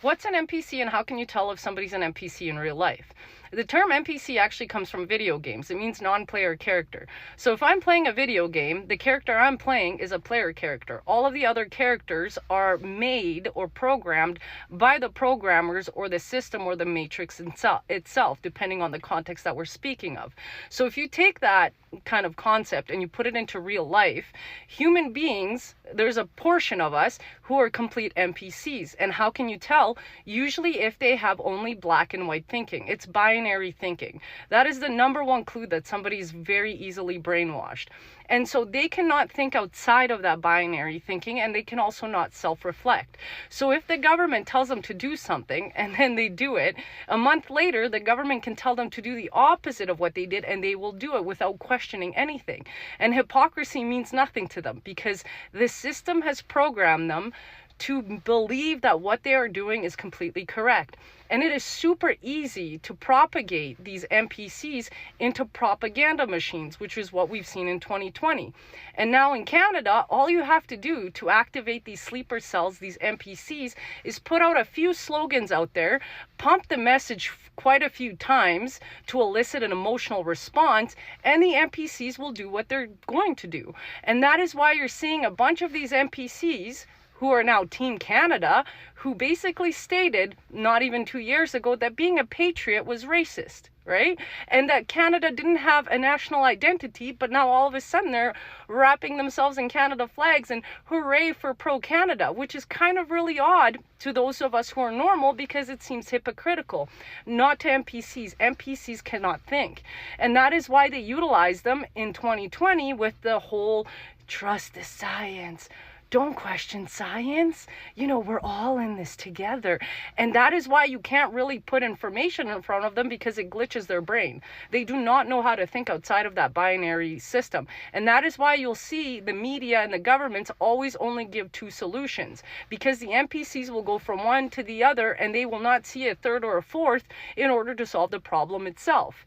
What's an NPC and how can you tell if somebody's an NPC in real life? The term NPC actually comes from video games. It means non-player character. So if I'm playing a video game, the character I'm playing is a player character. All of the other characters are made or programmed by the programmers or the system or the matrix itself, depending on the context that we're speaking of. So if you take that kind of concept and you put it into real life, human beings, there's a portion of us who are complete NPCs. And how can you tell? Usually if they have only black and white thinking. It's binary thinking. That is the number one clue that somebody is very easily brainwashed. And so they cannot think outside of that binary thinking, and they can also not self-reflect. So if the government tells them to do something and then they do it, a month later, the government can tell them to do the opposite of what they did, and they will do it without questioning anything. And hypocrisy means nothing to them because the system has programmed them to believe that what they are doing is completely correct. And it is super easy to propagate these NPCs into propaganda machines, which is what we've seen in 2020. And now in Canada, all you have to do to activate these sleeper cells, these NPCs, is put out a few slogans out there, pump the message quite a few times to elicit an emotional response, and the NPCs will do what they're going to do. And that is why you're seeing a bunch of these NPCs who are now Team Canada, who basically stated not even 2 years ago that being a patriot was racist, right? And that Canada didn't have a national identity, but now all of a sudden they're wrapping themselves in Canada flags and hooray for pro-Canada, which is kind of really odd to those of us who are normal because it seems hypocritical. Not to NPCs. NPCs cannot think. And that is why they utilize them in 2020 with the whole trust the science. Don't question science. You know, we're all in this together. And that is why you can't really put information in front of them because it glitches their brain. They do not know how to think outside of that binary system. And that is why you'll see the media and the governments always only give two solutions because the NPCs will go from one to the other and they will not see a third or a fourth in order to solve the problem itself.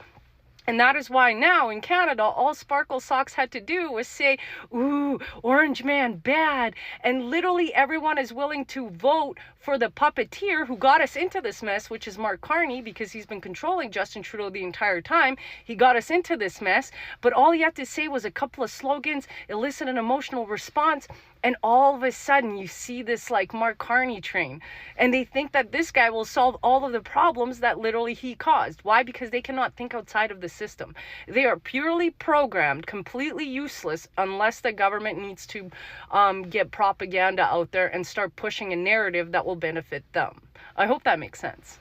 And that is why now in Canada, all Sparkle Socks had to do was say, ooh, Orange Man bad. And literally everyone is willing to vote for the puppeteer who got us into this mess, which is Mark Carney, because he's been controlling Justin Trudeau the entire time. He got us into this mess. But all he had to say was a couple of slogans, elicit an emotional response. And all of a sudden you see this like Mark Carney train. And they think that this guy will solve all of the problems that literally he caused. Why? Because they cannot think outside of the system. They are purely programmed, completely useless unless the government needs to get propaganda out there and start pushing a narrative that will benefit them. I hope that makes sense.